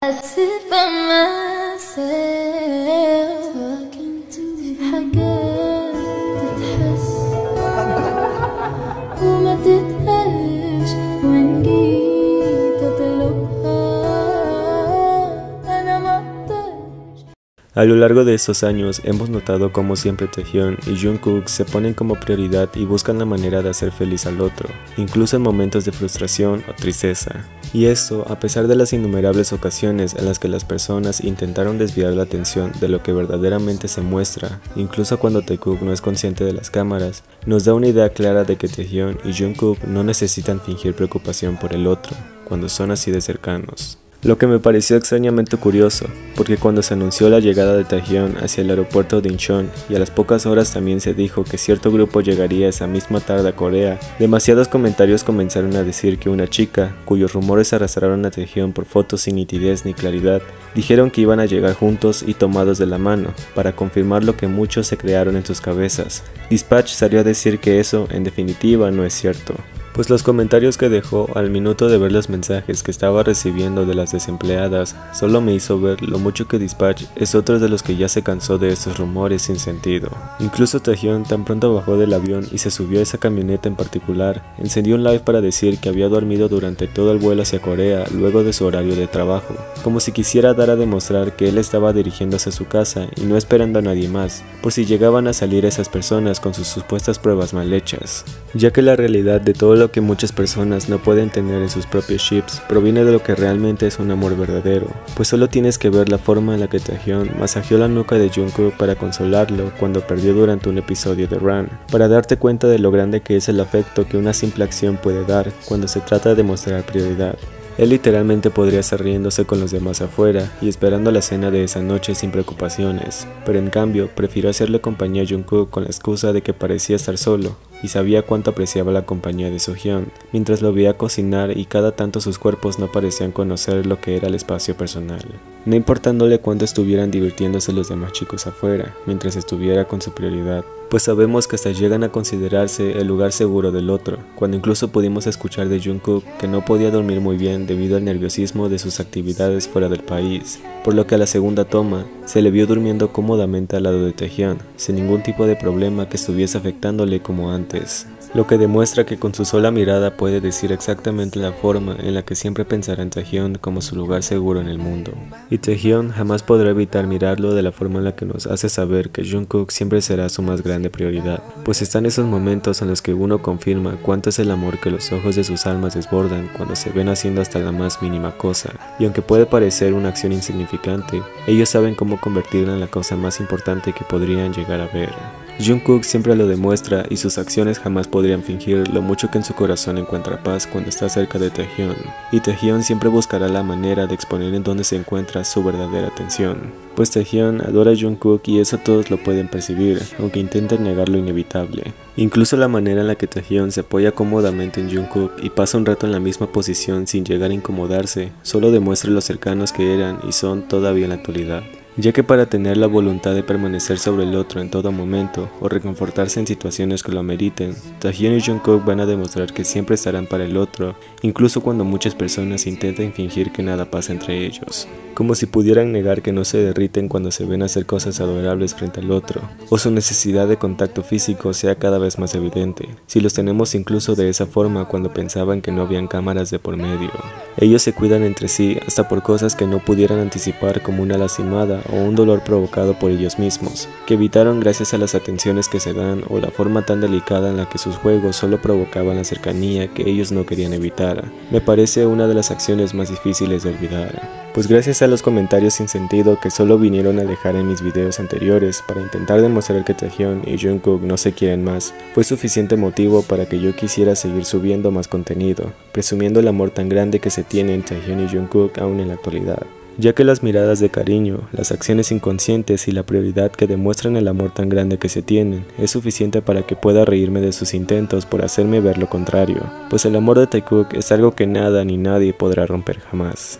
I sit by myself talking to حاجات تتحس وما تتقالش وإن جيت أطلبها أنا مقدرش. A lo largo de estos años hemos notado cómo siempre Taehyun y Jungkook se ponen como prioridad y buscan la manera de hacer feliz al otro, incluso en momentos de frustración o tristeza. Y esto a pesar de las innumerables ocasiones en las que las personas intentaron desviar la atención de lo que verdaderamente se muestra, incluso cuando Taekook no es consciente de las cámaras, nos da una idea clara de que Taehyun y Jungkook no necesitan fingir preocupación por el otro, cuando son así de cercanos. Lo que me pareció extrañamente curioso, porque cuando se anunció la llegada de Taehyun hacia el aeropuerto de Incheon y a las pocas horas también se dijo que cierto grupo llegaría esa misma tarde a Corea, demasiados comentarios comenzaron a decir que una chica, cuyos rumores arrastraron a Taehyun por fotos sin nitidez ni claridad, dijeron que iban a llegar juntos y tomados de la mano, para confirmar lo que muchos se crearon en sus cabezas. Dispatch salió a decir que eso, en definitiva, no es cierto. Pues los comentarios que dejó al minuto de ver los mensajes que estaba recibiendo de las desempleadas solo me hizo ver lo mucho que Dispatch es otro de los que ya se cansó de estos rumores sin sentido. Incluso Taehyun tan pronto bajó del avión y se subió a esa camioneta en particular, encendió un live para decir que había dormido durante todo el vuelo hacia Corea luego de su horario de trabajo, como si quisiera dar a demostrar que él estaba dirigiéndose a su casa y no esperando a nadie más, por si llegaban a salir esas personas con sus supuestas pruebas mal hechas, ya que la realidad de todo lo que muchas personas no pueden tener en sus propios chips proviene de lo que realmente es un amor verdadero, pues solo tienes que ver la forma en la que Taehyun masajeó la nuca de Jungkook para consolarlo cuando perdió durante un episodio de Run, para darte cuenta de lo grande que es el afecto que una simple acción puede dar cuando se trata de mostrar prioridad. Él literalmente podría estar riéndose con los demás afuera y esperando la cena de esa noche sin preocupaciones, pero en cambio prefirió hacerle compañía a Jungkook con la excusa de que parecía estar solo y sabía cuánto apreciaba la compañía de Sohyun, mientras lo veía cocinar y cada tanto sus cuerpos no parecían conocer lo que era el espacio personal, no importándole cuánto estuvieran divirtiéndose los demás chicos afuera, mientras estuviera con su prioridad, pues sabemos que hasta llegan a considerarse el lugar seguro del otro, cuando incluso pudimos escuchar de Jungkook que no podía dormir muy bien debido al nerviosismo de sus actividades fuera del país, por lo que a la segunda toma se le vio durmiendo cómodamente al lado de Taehyun, sin ningún tipo de problema que estuviese afectándole como antes, lo que demuestra que con su sola mirada puede decir exactamente la forma en la que siempre pensará en Taehyun como su lugar seguro en el mundo. Y Taehyun jamás podrá evitar mirarlo de la forma en la que nos hace saber que Jungkook siempre será su más grande prioridad, pues están esos momentos en los que uno confirma cuánto es el amor que los ojos de sus almas desbordan cuando se ven haciendo hasta la más mínima cosa, y aunque puede parecer una acción insignificante, ellos saben cómo convertirla en la cosa más importante que podrían llegar a ver. Jungkook siempre lo demuestra y sus acciones jamás podrían fingir lo mucho que en su corazón encuentra paz cuando está cerca de Taehyun, y Taehyun siempre buscará la manera de exponer en dónde se encuentra su verdadera atención, pues Taehyun adora a Jungkook y eso todos lo pueden percibir, aunque intenten negar lo inevitable. Incluso la manera en la que Taehyun se apoya cómodamente en Jungkook y pasa un rato en la misma posición sin llegar a incomodarse, solo demuestra lo cercanos que eran y son todavía en la actualidad, ya que para tener la voluntad de permanecer sobre el otro en todo momento o reconfortarse en situaciones que lo ameriten, Taehyun y Jungkook van a demostrar que siempre estarán para el otro, incluso cuando muchas personas intenten fingir que nada pasa entre ellos, como si pudieran negar que no se derriten cuando se ven hacer cosas adorables frente al otro, o su necesidad de contacto físico sea cada vez más evidente, si los tenemos incluso de esa forma cuando pensaban que no habían cámaras de por medio. Ellos se cuidan entre sí hasta por cosas que no pudieran anticipar como una lastimada o un dolor provocado por ellos mismos, que evitaron gracias a las atenciones que se dan o la forma tan delicada en la que sus juegos solo provocaban la cercanía que ellos no querían evitar. Me parece una de las acciones más difíciles de olvidar, pues gracias a los comentarios sin sentido que solo vinieron a dejar en mis videos anteriores para intentar demostrar que Taehyun y Jungkook no se quieren más, fue suficiente motivo para que yo quisiera seguir subiendo más contenido, presumiendo el amor tan grande que se tiene entre Taehyun y Jungkook aún en la actualidad, ya que las miradas de cariño, las acciones inconscientes y la prioridad que demuestran el amor tan grande que se tienen es suficiente para que pueda reírme de sus intentos por hacerme ver lo contrario, pues el amor de Taekook es algo que nada ni nadie podrá romper jamás.